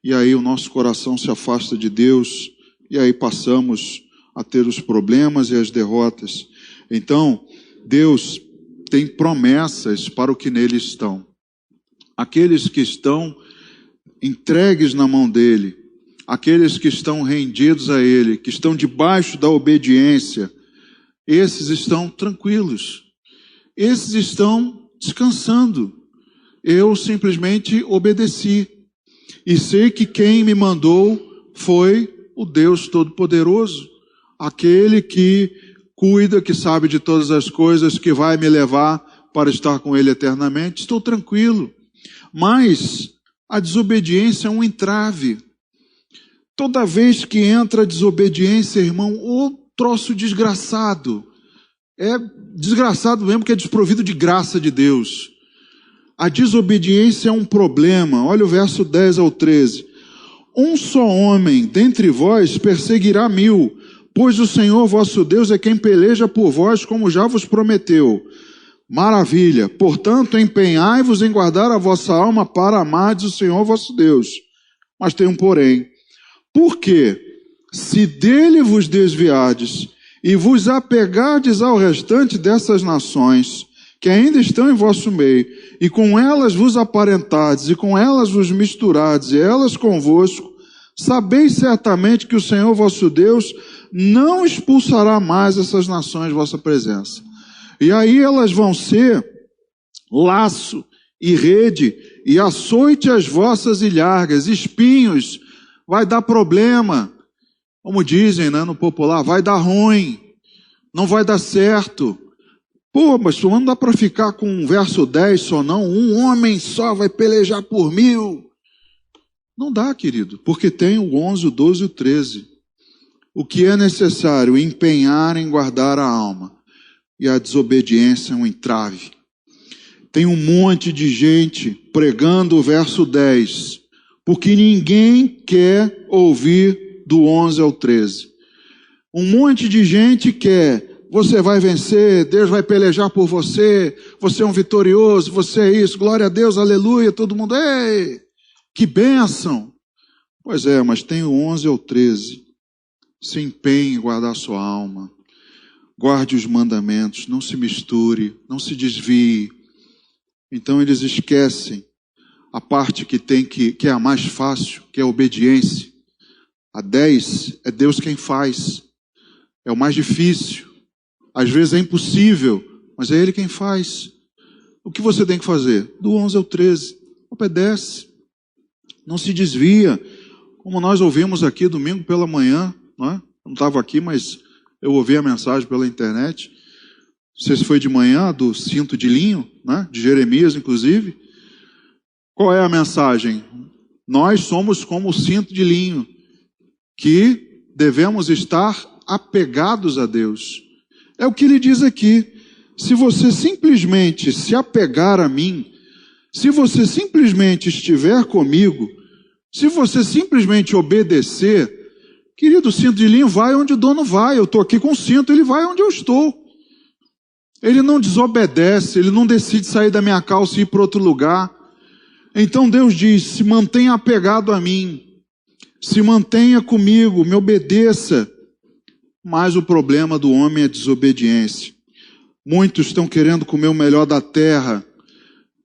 E aí o nosso coração se afasta de Deus, e aí passamos a ter os problemas e as derrotas. Então, Deus tem promessas para o que nele estão. Aqueles que estão entregues na mão dele, aqueles que estão rendidos a ele, que estão debaixo da obediência, esses estão tranquilos. Esses estão descansando. Eu simplesmente obedeci. E sei que quem me mandou foi o Deus Todo-Poderoso, aquele que cuida, que sabe de todas as coisas, que vai me levar para estar com Ele eternamente. Estou tranquilo. Mas a desobediência é um entrave. Toda vez que entra a desobediência, irmão, ô troço desgraçado. É desgraçado mesmo, que é desprovido de graça de Deus. A desobediência é um problema. Olha o verso 10 ao 13. Um só homem dentre vós perseguirá 1000, pois o Senhor vosso Deus é quem peleja por vós, como já vos prometeu. Maravilha. Portanto, empenhai-vos em guardar a vossa alma para amardes o Senhor vosso Deus. Mas tem um porém. Porque, se dele vos desviardes e vos apegardes ao restante dessas nações, que ainda estão em vosso meio, e com elas vos aparentardes, e com elas vos misturardes, e elas convosco, sabeis certamente que o Senhor vosso Deus não expulsará mais essas nações de vossa presença. E aí elas vão ser laço e rede, e açoite as vossas ilhargas, espinhos, vai dar problema, como dizem, né, no popular, vai dar ruim, não vai dar certo. Pô, mas não dá para ficar com o verso 10 só não, um homem só vai pelejar por 1000. Não dá, querido, porque tem o 11, o 12 e o 13. O que é necessário? Empenhar em guardar a alma. E a desobediência é um entrave. Tem um monte de gente pregando o verso 10, porque ninguém quer ouvir do 11 ao 13. Um monte de gente quer... Você vai vencer, Deus vai pelejar por você, você é um vitorioso, você é isso, glória a Deus, aleluia, todo mundo, ei, que bênção. Pois é, mas tem o 11 ao 13. Se empenhe em guardar sua alma, guarde os mandamentos, não se misture, não se desvie. Então eles esquecem a parte que é a mais fácil, que é a obediência. A 10 é Deus quem faz, é o mais difícil. Às vezes é impossível, mas é Ele quem faz. O que você tem que fazer? Do 11 ao 13. Obedece. Não se desvia. Como nós ouvimos aqui domingo pela manhã, não é? Eu não estava aqui, mas eu ouvi a mensagem pela internet. Não sei se foi de manhã, do cinto de linho, né? De Jeremias, inclusive. Qual é a mensagem? Nós somos como o cinto de linho, que devemos estar apegados a Deus. É o que ele diz aqui. Se você simplesmente se apegar a mim, se você simplesmente estiver comigo, Se você simplesmente obedecer, querido, o cinto de linho vai onde o dono vai. Eu estou aqui com o cinto, ele vai onde eu estou. Ele não desobedece, ele não decide sair da minha calça e ir para outro lugar. Então Deus diz, se mantenha apegado a mim, se mantenha comigo, me obedeça. Mas o problema do homem é a desobediência. Muitos estão querendo comer o melhor da terra.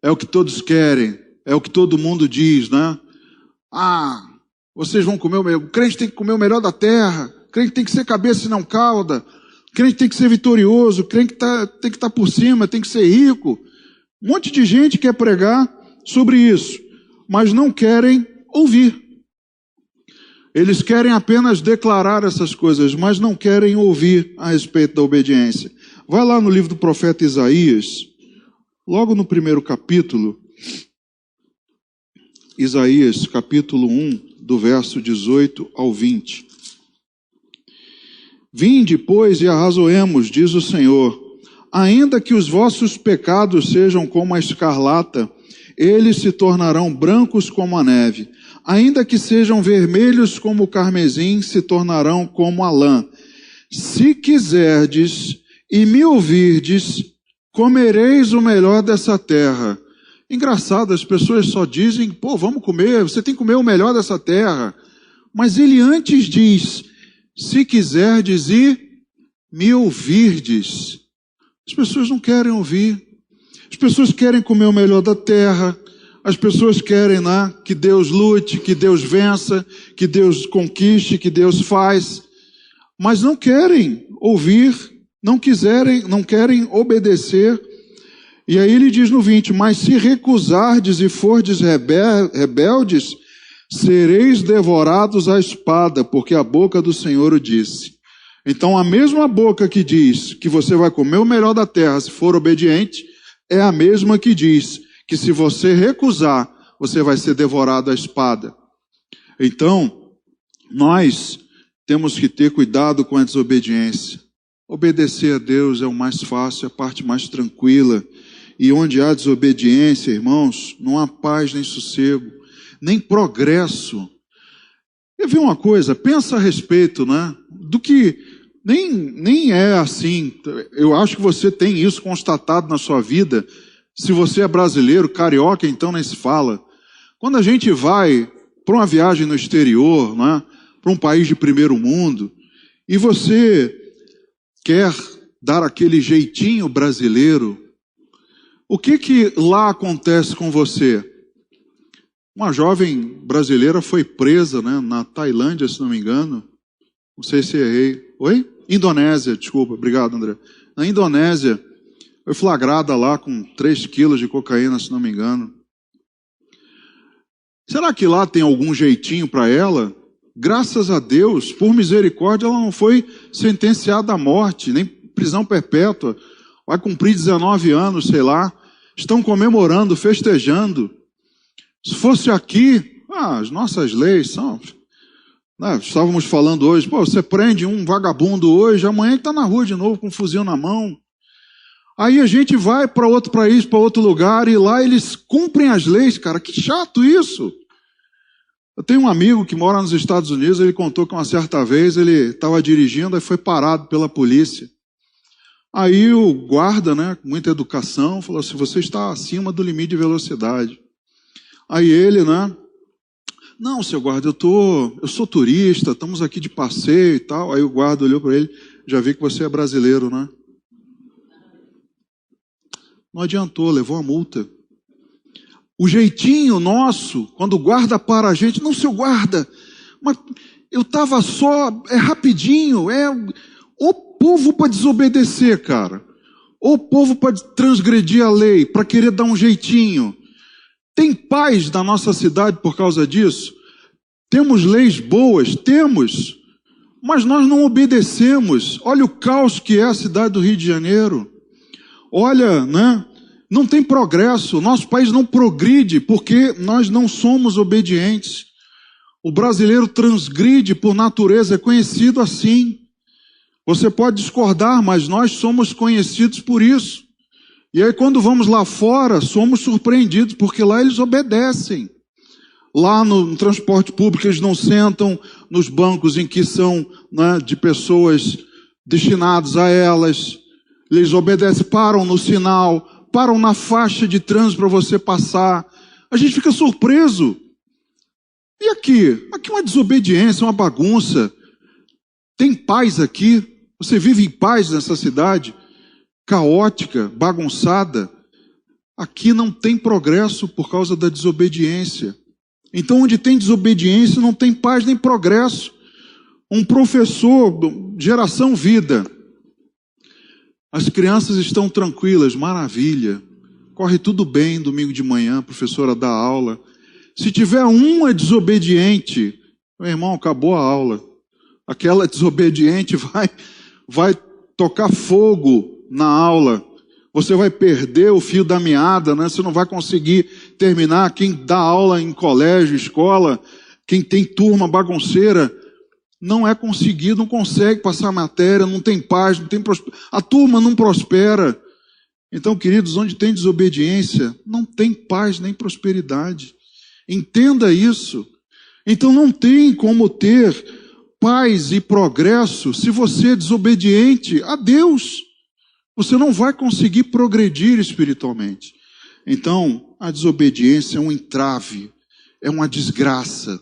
É o que todos querem, é o que todo mundo diz, né? Ah, vocês vão comer o melhor. O crente tem que comer o melhor da terra. O crente tem que ser cabeça e não cauda. O crente tem que ser vitorioso. O crente tem que estar por cima, tem que ser rico. Um monte de gente quer pregar sobre isso, mas não querem ouvir. Eles querem apenas declarar essas coisas, mas não querem ouvir a respeito da obediência. Vai lá no livro do profeta Isaías, logo no primeiro capítulo, Isaías, capítulo 1, do verso 18 ao 20. Vinde, pois, e arrazoemos, diz o Senhor, ainda que os vossos pecados sejam como a escarlata, eles se tornarão brancos como a neve. Ainda que sejam vermelhos como o carmesim, se tornarão como a lã. Se quiserdes e me ouvirdes, comereis o melhor dessa terra. Engraçado, as pessoas só dizem, pô, vamos comer, você tem que comer o melhor dessa terra. Mas ele antes diz, se quiserdes e me ouvirdes. As pessoas não querem ouvir. As pessoas querem comer o melhor da terra. As pessoas querem, né, que Deus lute, que Deus vença, que Deus conquiste, que Deus faz. Mas não querem ouvir, não querem obedecer. E aí ele diz no 20, mas se recusardes e fordes rebeldes, sereis devorados à espada, porque a boca do Senhor o disse. Então a mesma boca que diz que você vai comer o melhor da terra se for obediente, é a mesma que diz que se você recusar, você vai ser devorado à espada. Então, nós temos que ter cuidado com a desobediência. Obedecer a Deus é o mais fácil, é a parte mais tranquila. E onde há desobediência, irmãos, não há paz nem sossego, nem progresso. Eu vi uma coisa, pensa a respeito, né, do que nem é assim. Eu acho que você tem isso constatado na sua vida. Se você é brasileiro, carioca, então nem se fala. Quando a gente vai para uma viagem no exterior, né, para um país de primeiro mundo, e você quer dar aquele jeitinho brasileiro, o que lá acontece com você? Uma jovem brasileira foi presa, né, na Tailândia, se não me engano. Não sei se errei. Oi? Indonésia, desculpa. Obrigado, André. Na Indonésia, foi flagrada lá com 3 quilos de cocaína, se não me engano. Será que lá tem algum jeitinho para ela? Graças a Deus, por misericórdia, ela não foi sentenciada à morte, nem prisão perpétua. Vai cumprir 19 anos, sei lá. Estão comemorando, festejando. Se fosse aqui, as nossas leis são... Estávamos falando hoje, pô, você prende um vagabundo hoje, amanhã ele está na rua de novo com um fuzil na mão. Aí a gente vai para outro país, para outro lugar, e lá eles cumprem as leis, cara. Que chato isso. Eu tenho um amigo que mora nos Estados Unidos, ele contou que uma certa vez ele estava dirigindo e foi parado pela polícia. Aí o guarda, né, com muita educação, falou assim, você está acima do limite de velocidade. Aí ele, né, não, seu guarda, eu sou turista, estamos aqui de passeio e tal. Aí o guarda olhou para ele, já vi que você é brasileiro, né? Não adiantou, levou a multa. O jeitinho nosso, quando o guarda para a gente, não, seu guarda, mas eu estava só, é rapidinho, é o povo para desobedecer, cara. O povo para transgredir a lei, para querer dar um jeitinho. Tem paz na nossa cidade por causa disso? Temos leis boas? Temos. Mas nós não obedecemos. Olha o caos que é a cidade do Rio de Janeiro. Olha, né? Não tem progresso. Nosso país não progride porque nós não somos obedientes. O brasileiro transgride por natureza, é conhecido assim. Você pode discordar, mas nós somos conhecidos por isso. E aí quando vamos lá fora, somos surpreendidos, porque lá eles obedecem. Lá no transporte público eles não sentam nos bancos em que são, né, de pessoas destinadas a elas. Eles obedecem, param no sinal, param na faixa de trânsito para você passar. A gente fica surpreso. E aqui? Aqui é uma desobediência, uma bagunça. Tem paz aqui? Você vive em paz nessa cidade? Caótica, bagunçada? Aqui não tem progresso por causa da desobediência. Então, onde tem desobediência, não tem paz nem progresso. Um professor, geração vida. As crianças estão tranquilas, maravilha. Corre tudo bem, domingo de manhã, a professora dá aula. Se tiver uma desobediente, meu irmão, acabou a aula. Aquela desobediente vai tocar fogo na aula. Você vai perder o fio da meada, né? Você não vai conseguir terminar. Quem dá aula em colégio, escola, quem tem turma bagunceira, não consegue passar matéria, não tem paz, a turma não prospera. Então, queridos, onde tem desobediência, não tem paz nem prosperidade. Entenda isso. Então não tem como ter paz e progresso se você é desobediente a Deus. Você não vai conseguir progredir espiritualmente. Então, a desobediência é um entrave, é uma desgraça.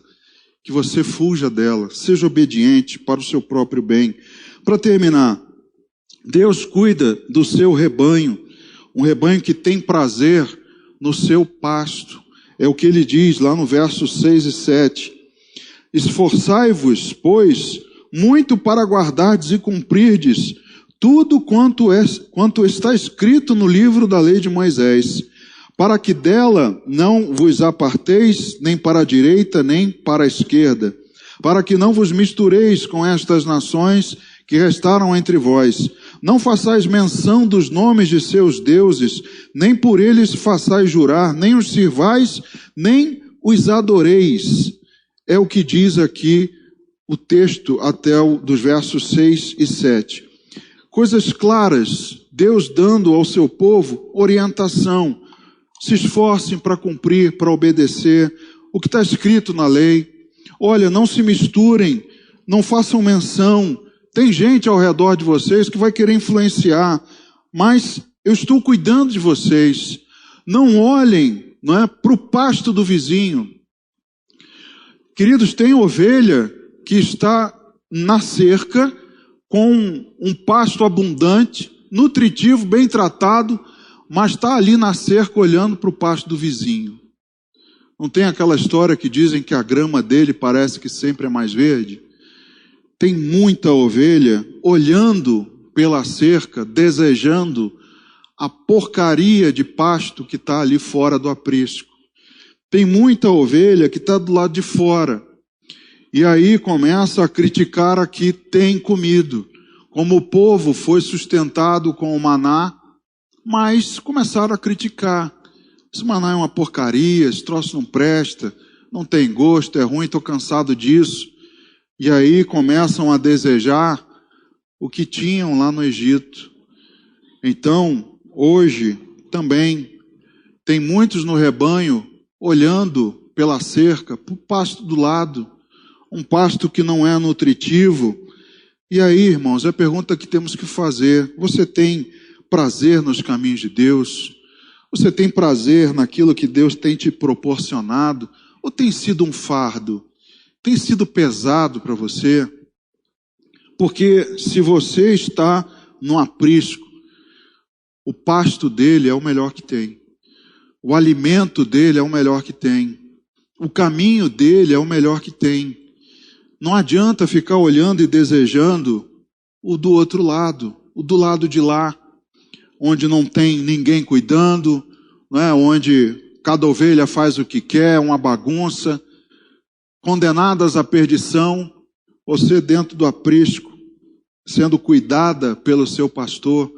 Que você fuja dela, seja obediente para o seu próprio bem. Para terminar, Deus cuida do seu rebanho, um rebanho que tem prazer no seu pasto. É o que ele diz lá no versos 6 e 7. Esforçai-vos, pois, muito para guardardes e cumprirdes tudo quanto está escrito no livro da lei de Moisés, para que dela não vos aparteis nem para a direita nem para a esquerda, para que não vos mistureis com estas nações que restaram entre vós. Não façais menção dos nomes de seus deuses, nem por eles façais jurar, nem os sirvais, nem os adoreis. É o que diz aqui o texto até dos versos 6 e 7. Coisas claras, Deus dando ao seu povo orientação. Se esforcem para cumprir, para obedecer o que está escrito na lei. Olha, não se misturem, não façam menção. Tem gente ao redor de vocês que vai querer influenciar, mas eu estou cuidando de vocês. Não olhem, não é, para o pasto do vizinho. Queridos, tem ovelha que está na cerca com um pasto abundante, nutritivo, bem tratado, mas está ali na cerca olhando para o pasto do vizinho. Não tem aquela história que dizem que a grama dele parece que sempre é mais verde? Tem muita ovelha olhando pela cerca, desejando a porcaria de pasto que está ali fora do aprisco. Tem muita ovelha que está do lado de fora. E aí começa a criticar a que tem comido. Como o povo foi sustentado com o maná, mas começaram a criticar. Esse maná é uma porcaria, esse troço não presta, não tem gosto, é ruim, estou cansado disso. E aí começam a desejar o que tinham lá no Egito. Então, hoje também tem muitos no rebanho olhando pela cerca, para o pasto do lado, um pasto que não é nutritivo. E aí, irmãos, é a pergunta que temos que fazer: você tem prazer nos caminhos de Deus? Você tem prazer naquilo que Deus tem te proporcionado? Ou tem sido um fardo? Tem sido pesado para você? Porque se você está no aprisco, o pasto dele é o melhor que tem. O alimento dele é o melhor que tem. O caminho dele é o melhor que tem. Não adianta ficar olhando e desejando o do outro lado, o do lado de lá, onde não tem ninguém cuidando, né? Onde cada ovelha faz o que quer, uma bagunça, condenadas à perdição. Você dentro do aprisco, sendo cuidada pelo seu pastor,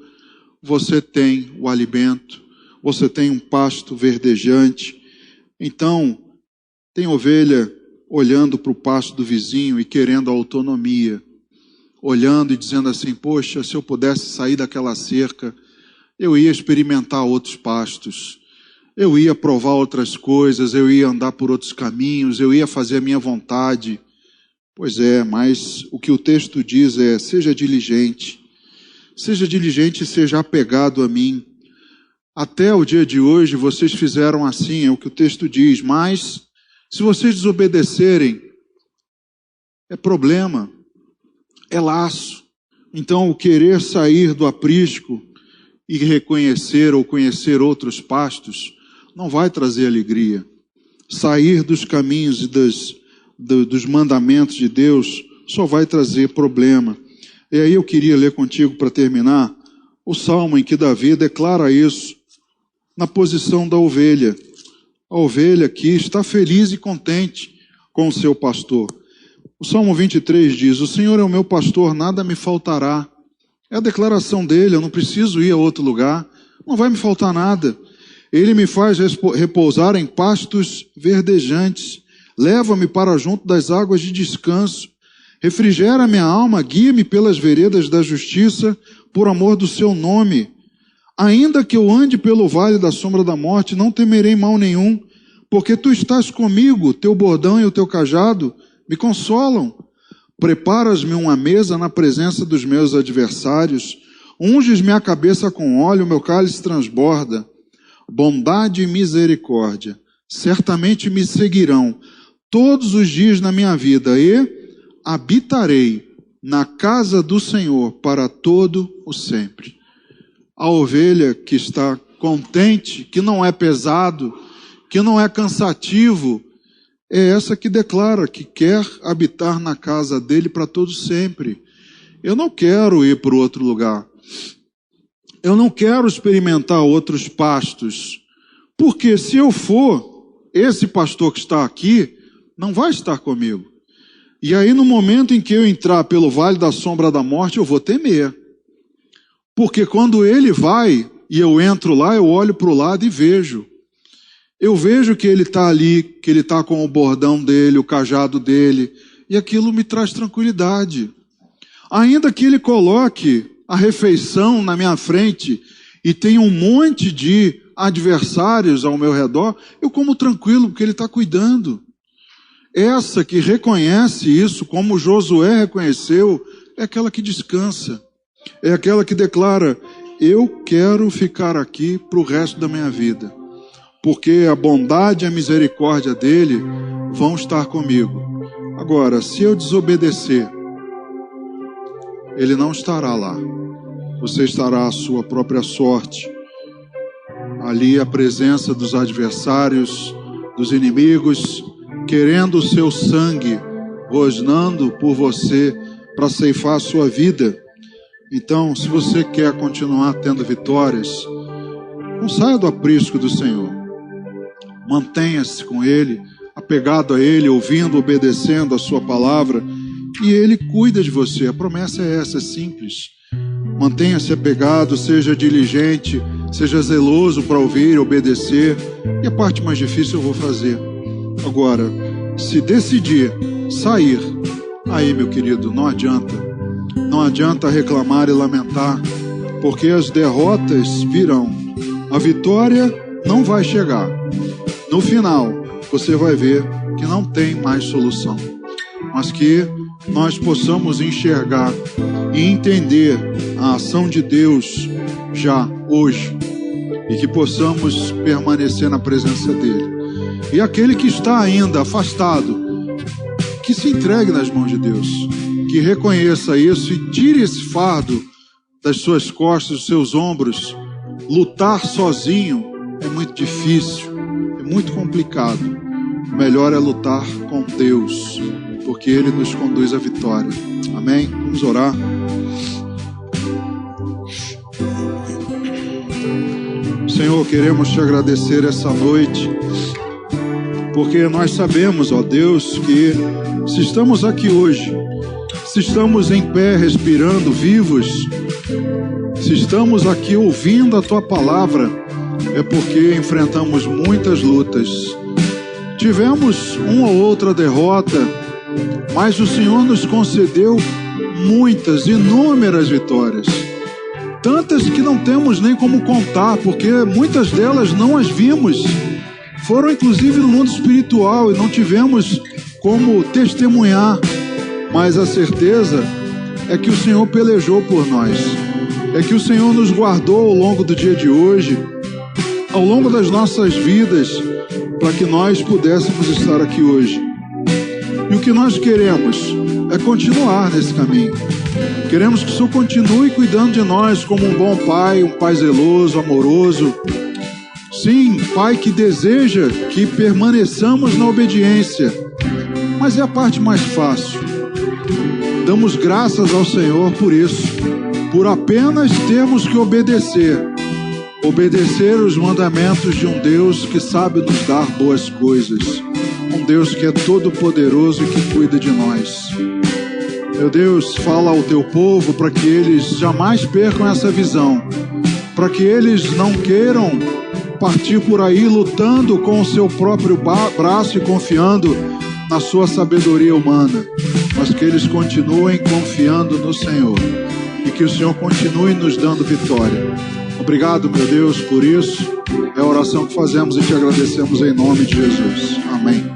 você tem o alimento, você tem um pasto verdejante. Então, tem ovelha olhando para o pasto do vizinho e querendo a autonomia, olhando e dizendo assim: poxa, se eu pudesse sair daquela cerca, eu ia experimentar outros pastos, eu ia provar outras coisas, eu ia andar por outros caminhos, eu ia fazer a minha vontade. Pois é, mas o que o texto diz é: seja diligente e seja apegado a mim. Até o dia de hoje vocês fizeram assim, é o que o texto diz, mas se vocês desobedecerem, é problema, é laço. Então o querer sair do aprisco e reconhecer ou conhecer outros pastos não vai trazer alegria. Sair dos caminhos e dos mandamentos de Deus só vai trazer problema. E aí eu queria ler contigo para terminar o salmo em que Davi declara isso na posição da ovelha. A ovelha que está feliz e contente com o seu pastor. O Salmo 23 diz: o Senhor é o meu pastor, nada me faltará. É a declaração dele, eu não preciso ir a outro lugar, não vai me faltar nada. Ele me faz repousar em pastos verdejantes, leva-me para junto das águas de descanso, refrigera minha alma, guia-me pelas veredas da justiça, por amor do seu nome. Ainda que eu ande pelo vale da sombra da morte, não temerei mal nenhum, porque tu estás comigo, teu bordão e o teu cajado me consolam. Preparas-me uma mesa na presença dos meus adversários, unges-me a cabeça com óleo, meu cálice transborda. Bondade e misericórdia certamente me seguirão todos os dias na minha vida, e habitarei na casa do Senhor para todo o sempre. A ovelha que está contente, que não é pesado, que não é cansativo, é essa que declara que quer habitar na casa dele para todo sempre. Eu não quero ir para outro lugar. Eu não quero experimentar outros pastos. Porque se eu for, esse pastor que está aqui não vai estar comigo. E aí no momento em que eu entrar pelo vale da sombra da morte, eu vou temer. Porque quando ele vai e eu entro lá, eu olho para o lado e vejo. Eu vejo que ele está ali, que ele está com o bordão dele, o cajado dele, e aquilo me traz tranquilidade. Ainda que ele coloque a refeição na minha frente e tenha um monte de adversários ao meu redor, eu como tranquilo, porque ele está cuidando. Essa que reconhece isso, como Josué reconheceu, é aquela que descansa. É aquela que declara: eu quero ficar aqui para o resto da minha vida. Porque a bondade e a misericórdia dele vão estar comigo. Agora, se eu desobedecer, ele não estará lá. Você estará à sua própria sorte. Ali a presença dos adversários, dos inimigos, querendo o seu sangue, rosnando por você para ceifar a sua vida. Então, se você quer continuar tendo vitórias, não saia do aprisco do Senhor. Mantenha-se com Ele, apegado a Ele, ouvindo, obedecendo a sua palavra, e Ele cuida de você. A promessa é essa, é simples. Mantenha-se apegado, seja diligente, seja zeloso para ouvir e obedecer, e a parte mais difícil eu vou fazer. Agora, se decidir sair, aí, meu querido, não adianta. Não adianta reclamar e lamentar, porque as derrotas virão. A vitória não vai chegar. No final, você vai ver que não tem mais solução. Mas que nós possamos enxergar e entender a ação de Deus já hoje. E que possamos permanecer na presença dEle. E aquele que está ainda afastado, que se entregue nas mãos de Deus. Que reconheça isso e tire esse fardo das suas costas, dos seus ombros. Lutar sozinho é muito difícil, é muito complicado. O melhor é lutar com Deus, porque Ele nos conduz à vitória. Amém? Vamos orar. Senhor, queremos te agradecer essa noite, porque nós sabemos, ó Deus, que se estamos aqui hoje, se estamos em pé, respirando, vivos, se estamos aqui ouvindo a Tua palavra, é porque enfrentamos muitas lutas. Tivemos uma ou outra derrota, mas o Senhor nos concedeu muitas, inúmeras vitórias. Tantas que não temos nem como contar, porque muitas delas não as vimos. Foram inclusive no mundo espiritual e não tivemos como testemunhar. Mas a certeza é que o Senhor pelejou por nós. É que o Senhor nos guardou ao longo do dia de hoje, ao longo das nossas vidas, para que nós pudéssemos estar aqui hoje. E o que nós queremos é continuar nesse caminho. Queremos que o Senhor continue cuidando de nós como um bom pai, um pai zeloso, amoroso. Sim, pai que deseja que permaneçamos na obediência. Mas é a parte mais fácil. Damos graças ao Senhor por isso, por apenas termos que obedecer os mandamentos de um Deus que sabe nos dar boas coisas, um Deus que é todo poderoso e que cuida de nós. Meu Deus, fala ao teu povo para que eles jamais percam essa visão, para que eles não queiram partir por aí lutando com o seu próprio braço e confiando na sua sabedoria humana, mas que eles continuem confiando no Senhor e que o Senhor continue nos dando vitória. Obrigado, meu Deus, por isso. É a oração que fazemos e te agradecemos em nome de Jesus. Amém.